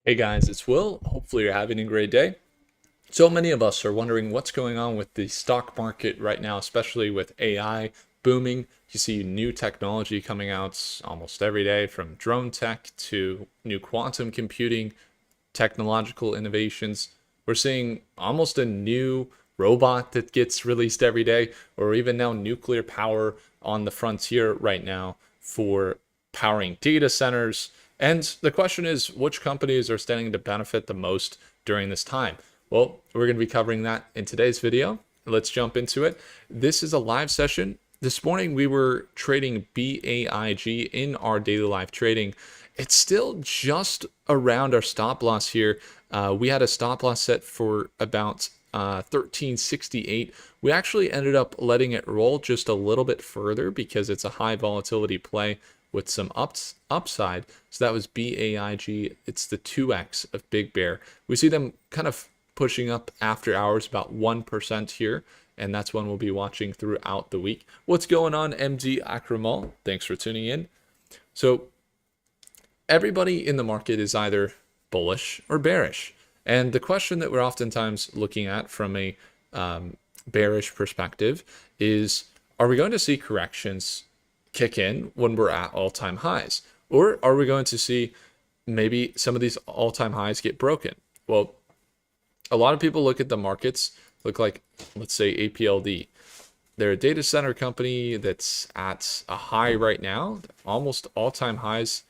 Hey guys, it's Will. Hopefully you're having a great day. So many of us are wondering what's going on with the stock market right now, especially with AI booming. You see new technology coming out almost every day, from drone tech to new quantum computing, technological innovations. We're seeing almost a new robot that gets released every day, or even now nuclear power on the frontier right now for powering data centers. And the question is, which companies are standing to benefit the most during this time? Well, we're going to be covering that in today's video. Let's jump into it. This is a live session. This morning we were trading BAIG in our daily live trading. It's still just around our stop loss here. We had a stop loss set for about 1368. We actually ended up letting it roll just a little bit further because it's a high volatility play with some upside. So that was BAIG. It's the 2x of Big Bear. We see them kind of pushing up after hours about 1% here, and that's one we'll be watching throughout the week. What's going on, MD Akramal? Thanks for tuning in. So everybody in the market is either bullish or bearish. And the question that we're oftentimes looking at from a bearish perspective is, are we going to see corrections kick in when we're at all-time highs? Or are we going to see maybe some of these all-time highs get broken? Well, a lot of people look at the markets, look like, let's say, APLD. They're a data center company that's at a high right now, almost all-time highs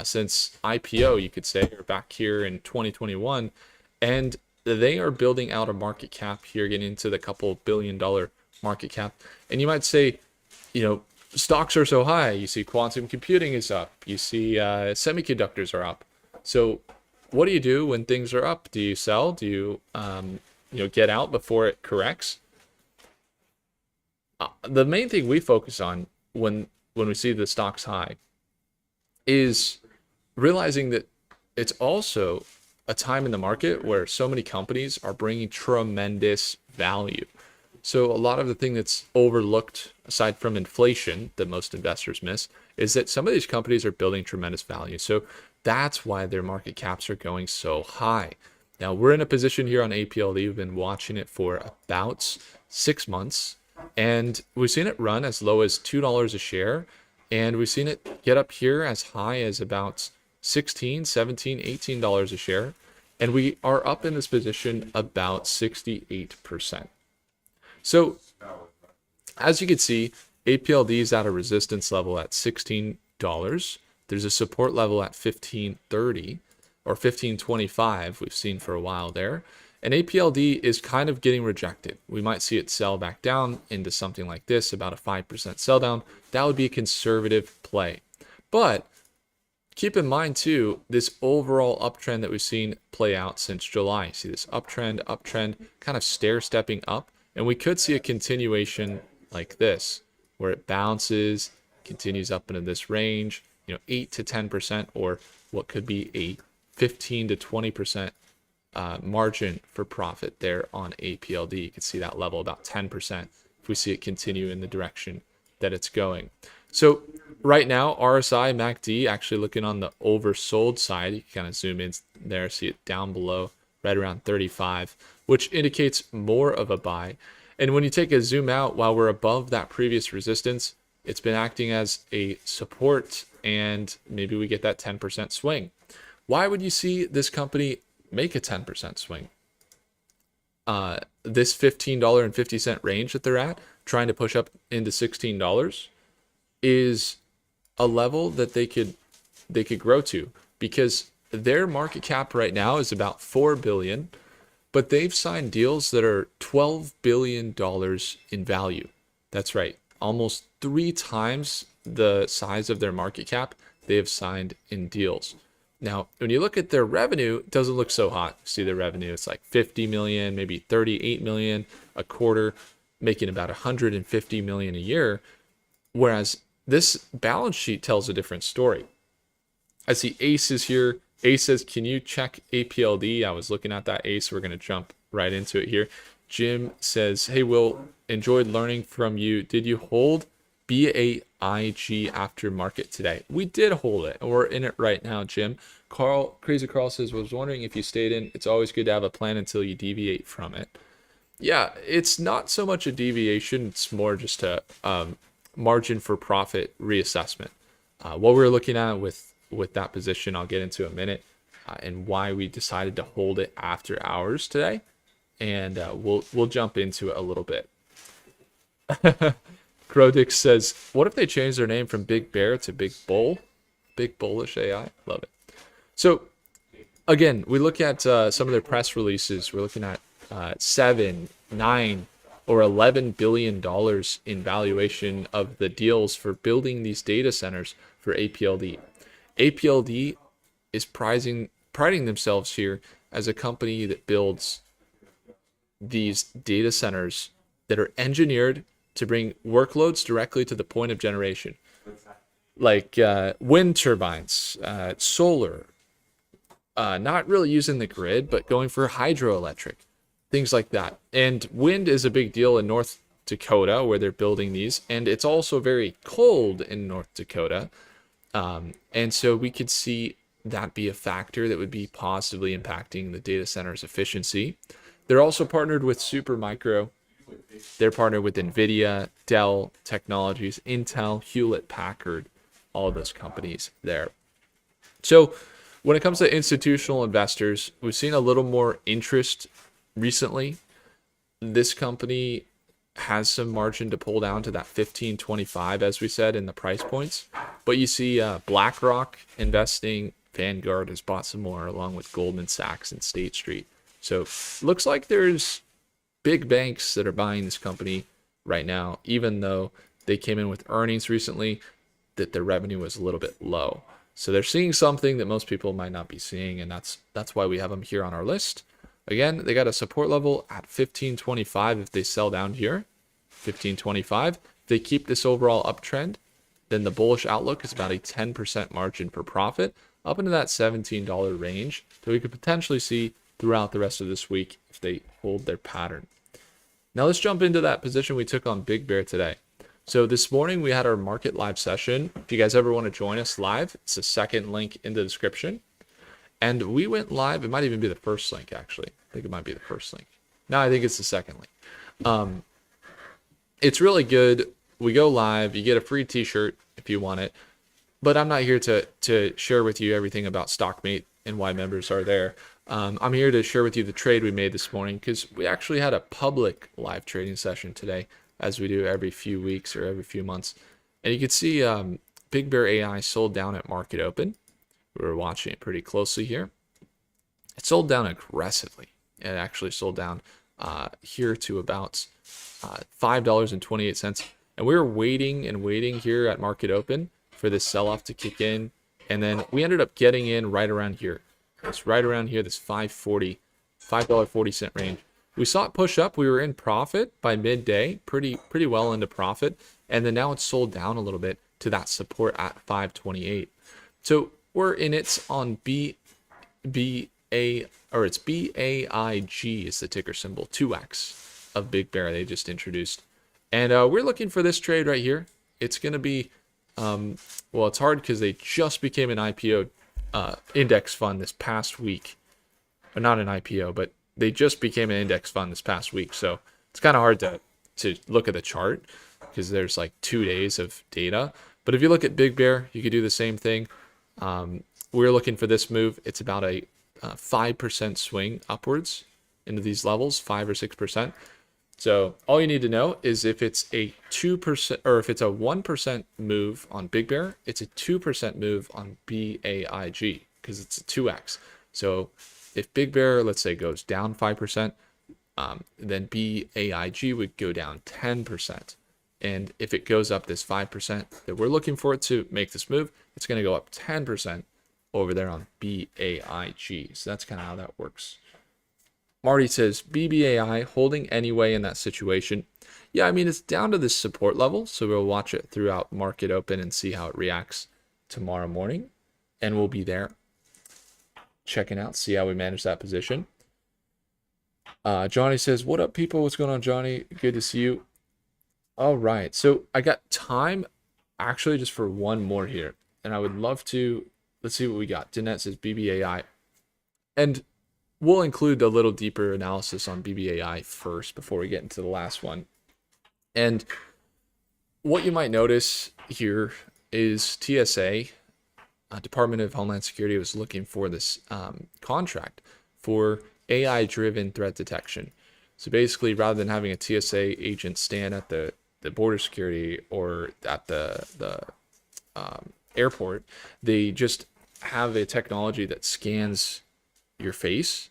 since IPO, you could say, or back here in 2021. And they are building out a market cap here, getting into the couple $1 billion market cap. And you might say, stocks are so high. You see quantum computing is up. You see semiconductors are up. So what do you do when things are up? Do you sell? Do you get out before it corrects? The main thing we focus on when we see the stocks high is realizing that it's also a time in the market where so many companies are bringing tremendous value. So a lot of the thing that's overlooked, aside from inflation, that most investors miss, is that some of these companies are building tremendous value. So that's why their market caps are going so high. Now we're in a position here on APLD. We've been watching it for about 6 months, and we've seen it run as low as $2 a share, and we've seen it get up here as high as about 16, 17, $18 a share, and we are up in this position about 68%. So as you can see, APLD is at a resistance level at $16. There's a support level at 15.30 or 15.25 we've seen for a while there. And APLD is kind of getting rejected. We might see it sell back down into something like this, about a 5% sell down. That would be a conservative play. But keep in mind too, this overall uptrend that we've seen play out since July. See this uptrend, kind of stair-stepping up. And we could see a continuation like this, where it bounces, continues up into this range, 8 to 10%, or what could be a 15 to 20% margin for profit there on APLD. You can see that level about 10% if we see it continue in the direction that it's going. So right now, RSI, MACD, actually looking on the oversold side. You can kind of zoom in there, see it down below, right around 35, which indicates more of a buy. And when you take a zoom out, while we're above that previous resistance, it's been acting as a support, and maybe we get that 10% swing. Why would you see this company make a 10% swing? This $15.50 range that they're at, trying to push up into $16, is a level that they could grow to, because their market cap right now is about $4 billion, but they've signed deals that are $12 billion in value. That's right, almost 3 times the size of their market cap they have signed in deals. Now, when you look at their revenue, it doesn't look so hot. See their revenue, it's like 50 million, maybe 38 million a quarter, making about 150 million a year. Whereas this balance sheet tells a different story. I see Ace is here. Ace says, can you check APLD? I was looking at that, Ace. We're going to jump right into it here. Jim says, hey, Will, enjoyed learning from you. Did you hold BAIG IG after market today. We did hold it, and we're in it right now, Jim. Crazy Carl says, was wondering if you stayed in. It's always good to have a plan until you deviate from it. Yeah, it's not so much a deviation, it's more just a margin for profit reassessment. What we're looking at with that position, I'll get into in a minute, and why we decided to hold it after hours today, and we'll jump into it a little bit. Crodix says, what if they change their name from Big Bear to Big Bull? Big Bullish AI? Love it. So, again, we look at some of their press releases. We're looking at 7, 9, or $11 billion in valuation of the deals for building these data centers for APLD. APLD is priding themselves here as a company that builds these data centers that are engineered to bring workloads directly to the point of generation, like wind turbines, solar, not really using the grid, but going for hydroelectric, things like that. And wind is a big deal in North Dakota where they're building these, and it's also very cold in North Dakota. And so we could see that be a factor that would be positively impacting the data center's efficiency. They're also partnered with Supermicro. They're partnered with NVIDIA, Dell Technologies, Intel, Hewlett-Packard, all of those companies there. So when it comes to institutional investors, we've seen a little more interest recently. This company has some margin to pull down to that 15.25, as we said, in the price points. But you see BlackRock investing. Vanguard has bought some more, along with Goldman Sachs and State Street. So looks like there's big banks that are buying this company right now, even though they came in with earnings recently that their revenue was a little bit low. So they're seeing something that most people might not be seeing, and that's why we have them here on our list. Again, they got a support level at 15.25 if they sell down here. 15.25. If they keep this overall uptrend, then the bullish outlook is about a 10% margin for profit up into that $17 range that we could potentially see throughout the rest of this week if they hold their pattern. Now let's jump into that position we took on Big Bear today. So this morning we had our market live session. If you guys ever want to join us live, it's the second link in the description. And we went live. It might even be the first link, actually. I think it might be the first link. No, I think it's the second link. It's really good. We go live. You get a free t-shirt if you want it. But I'm not here to share with you everything about StockMate and why members are there. I'm here to share with you the trade we made this morning because we actually had a public live trading session today, as we do every few weeks or every few months. And you can see Big Bear AI sold down at market open. We were watching it pretty closely here. It sold down aggressively. It actually sold down here to about $5.28. And we were waiting and waiting here at market open for this sell-off to kick in. And then we ended up getting in right around here. It's right around here, this $5.40 range. We saw it push up. We were in profit by midday, pretty well into profit. And then now it's sold down a little bit to that support at 528. So we're in it on BAIG is the ticker symbol, 2X of Big Bear they just introduced. And we're looking for this trade right here. It's going to be, well, it's hard because they just became an IPO index fund this past week. Or not an IPO, but they just became an index fund this past week. So it's kind of hard to look at the chart because there's like 2 days of data. But if you look at Big Bear, you could do the same thing. We're looking for this move. It's about a 5% swing upwards into these levels, 5 or 6%. So all you need to know is if it's a 2% or if it's a 1% move on Big Bear, it's a 2% move on BAIG because it's a 2X. So if Big Bear, let's say, goes down 5%, then BAIG would go down 10%. And if it goes up this 5% that we're looking for it to make this move, it's going to go up 10% over there on BAIG. So that's kind of how that works. Marty says, BBAI holding anyway in that situation. Yeah, I mean, it's down to this support level. So we'll watch it throughout market open and see how it reacts tomorrow morning. And we'll be there checking out, see how we manage that position. Johnny says, what up, people? What's going on, Johnny? Good to see you. All right. So I got time actually just for one more here. And I would love to, let's see what we got. Danette says BBAI. And we'll include a little deeper analysis on BBAI first before we get into the last one. And what you might notice here is TSA, Department of Homeland Security, was looking for this contract for AI-driven threat detection. So basically, rather than having a TSA agent stand at the border security or at the airport, they just have a technology that scans your face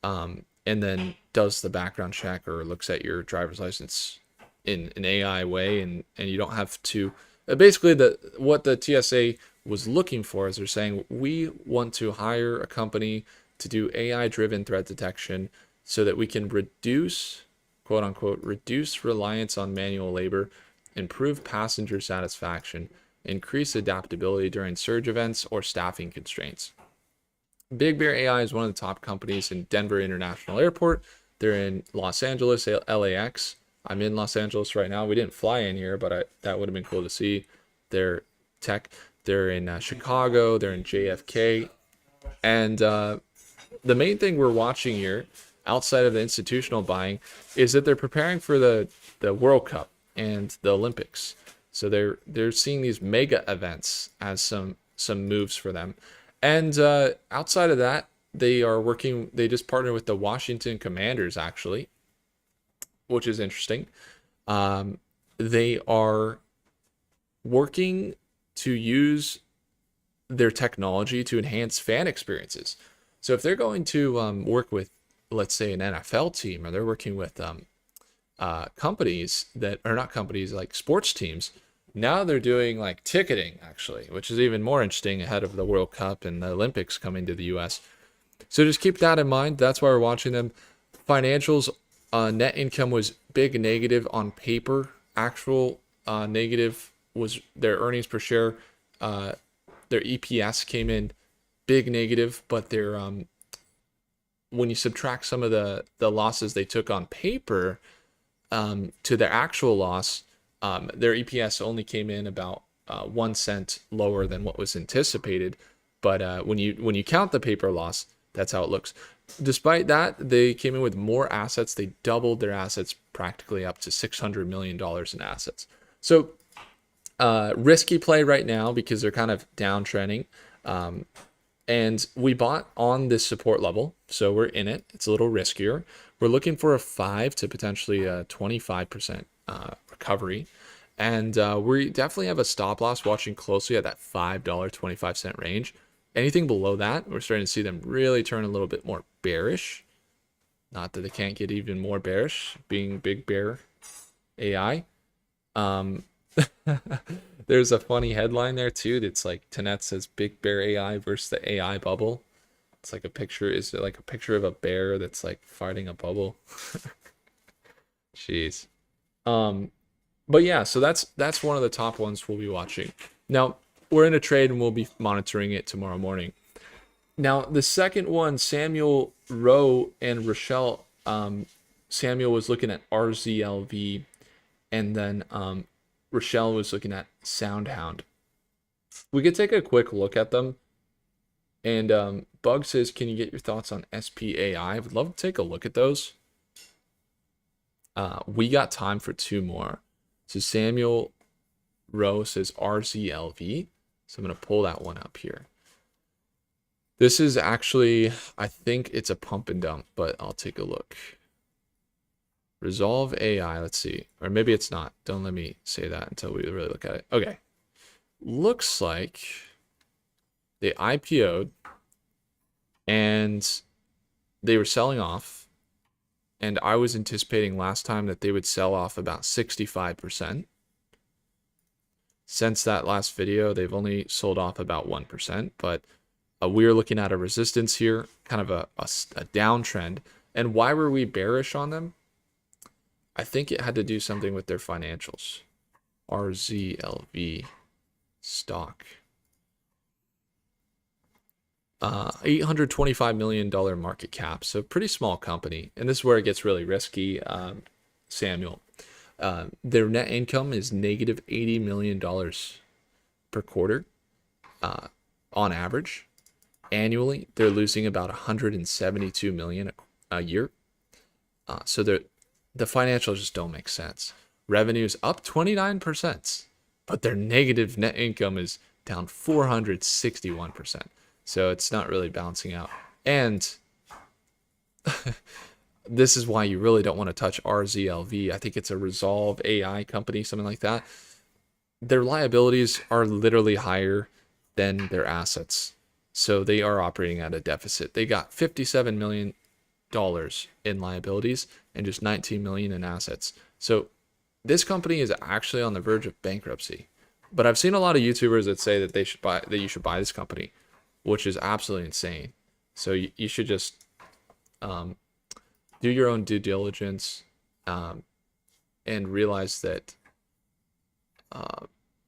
and then does the background check or looks at your driver's license in an AI way, and you don't have to basically what the TSA was looking for is they're saying we want to hire a company to do AI driven threat detection so that we can reduce, quote unquote, reduce reliance on manual labor, improve passenger satisfaction, increase adaptability during surge events or staffing constraints. Big Bear AI is one of the top companies in Denver International Airport. They're in Los Angeles, LAX. I'm in Los Angeles right now. We didn't fly in here, but that would have been cool to see. Their tech. They're in Chicago. They're in JFK. And the main thing we're watching here, outside of the institutional buying, is that they're preparing for the World Cup and the Olympics. So they're seeing these mega events as some moves for them. And outside of that, they just partnered with the Washington Commanders, actually, which is interesting. They are working to use their technology to enhance fan experiences. So if they're going to work with, let's say, an NFL team, or they're working with companies that are not companies like sports teams, now they're doing like ticketing, actually, which is even more interesting ahead of the World Cup and the Olympics coming to the US. So just keep that in mind. That's why we're watching them. Financials, net income was big negative on paper. Actual negative was their earnings per share. Their EPS came in big negative, but their when you subtract some of the losses they took on paper to their actual loss, their EPS only came in about 1 cent lower than what was anticipated. But when you count the paper loss, that's how it looks. Despite that, they came in with more assets. They doubled their assets, practically up to $600 million in assets. So risky play right now because they're kind of downtrending. And we bought on this support level, so we're in it. It's a little riskier. We're looking for a 5 to potentially a 25% recovery. And we definitely have a stop loss watching closely at that $5.25 range. Anything below that, we're starting to see them really turn a little bit more bearish. Not that they can't get even more bearish, being Big Bear AI. There's a funny headline there too. That's like Tenet says Big Bear AI versus the AI bubble. It's like a picture. Is it like a picture of a bear that's like fighting a bubble? Jeez. But yeah, so that's one of the top ones we'll be watching. Now, we're in a trade and we'll be monitoring it tomorrow morning. Now, the second one, Samuel Rowe and Rochelle. Samuel was looking at RZLV, and then Rochelle was looking at SoundHound. We could take a quick look at them. And Bug says, can you get your thoughts on SPAI? I would love to take a look at those. We got time for 2 more. So Samuel Rowe says RZLV. So I'm going to pull that one up here. This is actually, I think it's a pump and dump, but I'll take a look. Resolve AI, let's see. Or maybe it's not. Don't let me say that until we really look at it. Okay. Looks like they IPO'd and they were selling off. And I was anticipating last time that they would sell off about 65%. Since that last video, they've only sold off about 1%, but we're looking at a resistance here, kind of a downtrend. And why were we bearish on them? I think it had to do something with their financials. RZLV stock. $825 million market cap, so pretty small company. And this is where it gets really risky, Samuel. Their net income is negative $80 million per quarter on average. Annually, they're losing about 172 million a year. So the financials just don't make sense. Revenue's up 29%, but their negative net income is down 461%. So it's not really balancing out. And this is why you really don't want to touch RZLV. I think it's a Resolve AI company, something like that. Their liabilities are literally higher than their assets. So they are operating at a deficit. They got $57 million in liabilities and just 19 million in assets. So this company is actually on the verge of bankruptcy. But I've seen a lot of YouTubers that say that you should buy this company, which is absolutely insane. So you should just do your own due diligence and realize that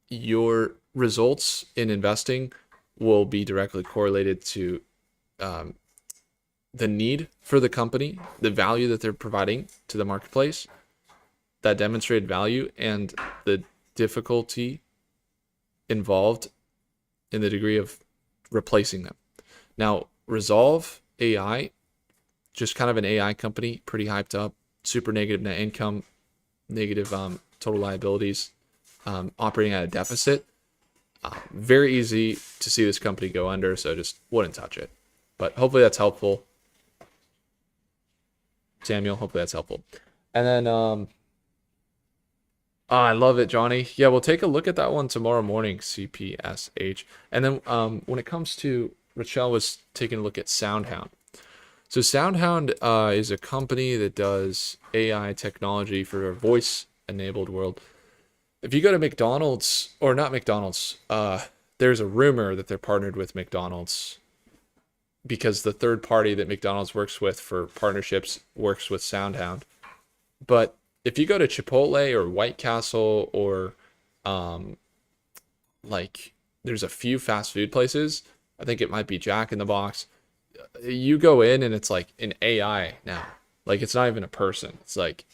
your results in investing will be directly correlated to the need for the company, the value that they're providing to the marketplace, that demonstrated value, and the difficulty involved in the degree of replacing them. Now, Resolve AI, just kind of an AI company, pretty hyped up, super negative net income, negative total liabilities, operating at a deficit. Very easy to see this company go under, so just wouldn't touch it. But hopefully that's helpful. Samuel, hopefully that's helpful. And then, I love it, Johnny. Yeah, we'll take a look at that one tomorrow morning, CPSH. And then when it comes to, Rochelle was taking a look at SoundHound. So SoundHound is a company that does AI technology for a voice-enabled world. If you go to McDonald's, or not McDonald's, there's a rumor that they're partnered with McDonald's because the third party that McDonald's works with for partnerships works with SoundHound. But if you go to Chipotle or White Castle or like there's a few fast food places, I think it might be Jack in the Box, you go in and it's like an AI now. Like it's not even a person. It's like,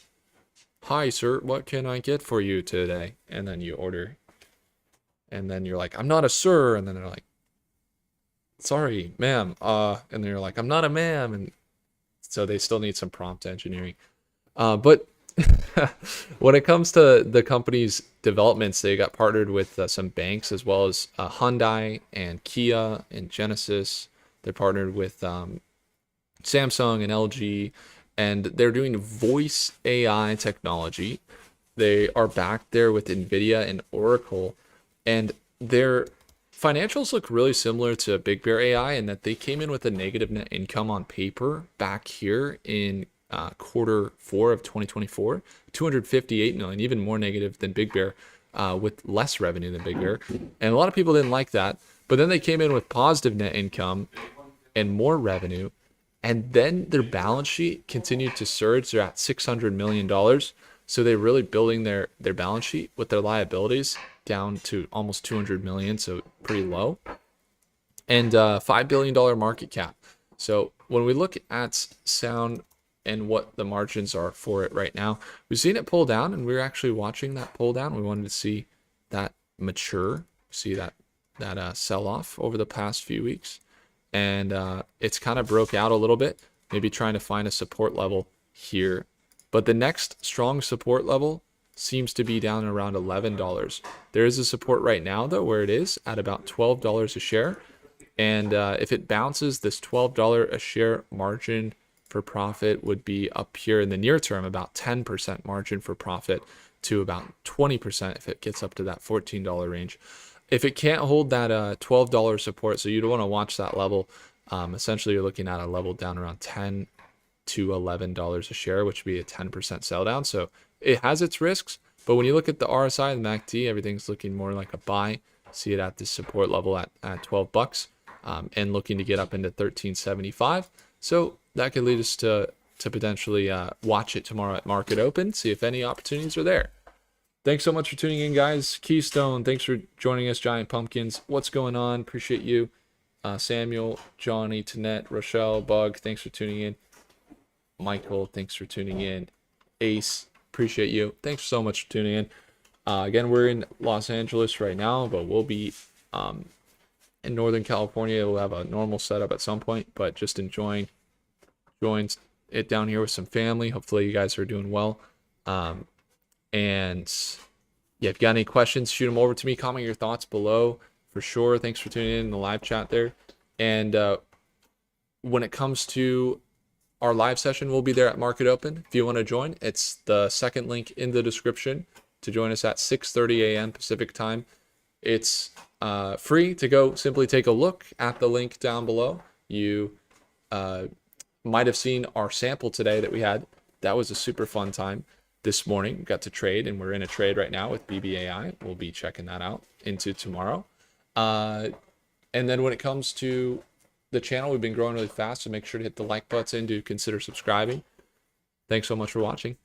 "Hi sir, what can I get for you today?" And then you order. And then you're like, "I'm not a sir." And then they're like, "Sorry, ma'am." And then you're like, "I'm not a ma'am." And so they still need some prompt engineering. But when it comes to the company's developments, they got partnered with some banks as well as Hyundai and Kia and Genesis. They're partnered with Samsung and LG, and they're doing voice AI technology. They are back there with NVIDIA and Oracle, and their financials look really similar to Big Bear AI in that they came in with a negative net income on paper back here in quarter 4 of 2024, 258 million, even more negative than Big Bear, with less revenue than Big Bear. And a lot of people didn't like that, but then they came in with positive net income and more revenue. And then their balance sheet continued to surge. They're at $600 million. So they're really building their balance sheet with their liabilities down to almost 200 million. So pretty low. And $5 billion market cap. So when we look at Sound and what the margins are for it right now, we've seen it pull down, and we're actually watching that pull down. We wanted to see that mature, see that sell off over the past few weeks. And it's kind of broke out a little bit, maybe trying to find a support level here. But the next strong support level seems to be down around $11. There is a support right now, though, where it is at about $12 a share. And if it bounces, this $12 a share margin for profit would be up here in the near term, about 10% margin for profit to about 20% if it gets up to that $14 range. If it can't hold that $12 support, so you'd want to watch that level. Essentially, you're looking at a level down around $10 to $11 a share, which would be a 10% sell down. So it has its risks, but when you look at the RSI and the MACD, everything's looking more like a buy. See it at this support level at $12, and looking to get up into $13.75. So that could lead us to potentially watch it tomorrow at market open, see if any opportunities are there. Thanks so much for tuning in, guys. Keystone, thanks for joining us. Giant Pumpkins, what's going on? Appreciate you. Samuel, Johnny, Tanette, Rochelle, Bug, thanks for tuning in. Michael, thanks for tuning in. Ace, appreciate you. Thanks so much for tuning in. Again, we're in Los Angeles right now, but we'll be in Northern California. We'll have a normal setup at some point, but just enjoying it down here with some family. Hopefully, you guys are doing well. And yeah, if you got any questions, shoot them over to me. Comment your thoughts below for sure. Thanks for tuning in the live chat there. And when it comes to our live session, we'll be there at Market Open. If you want to join, it's the second link in the description to join us at 6:30 a.m. Pacific time. It's free to go simply take a look at the link down below. You might have seen our sample today that we had. That was a super fun time this morning. We got to trade, and we're in a trade right now with BBAI. We'll be checking that out into tomorrow. And then when it comes to the channel, we've been growing really fast, so make sure to hit the like button to consider subscribing. Thanks so much for watching.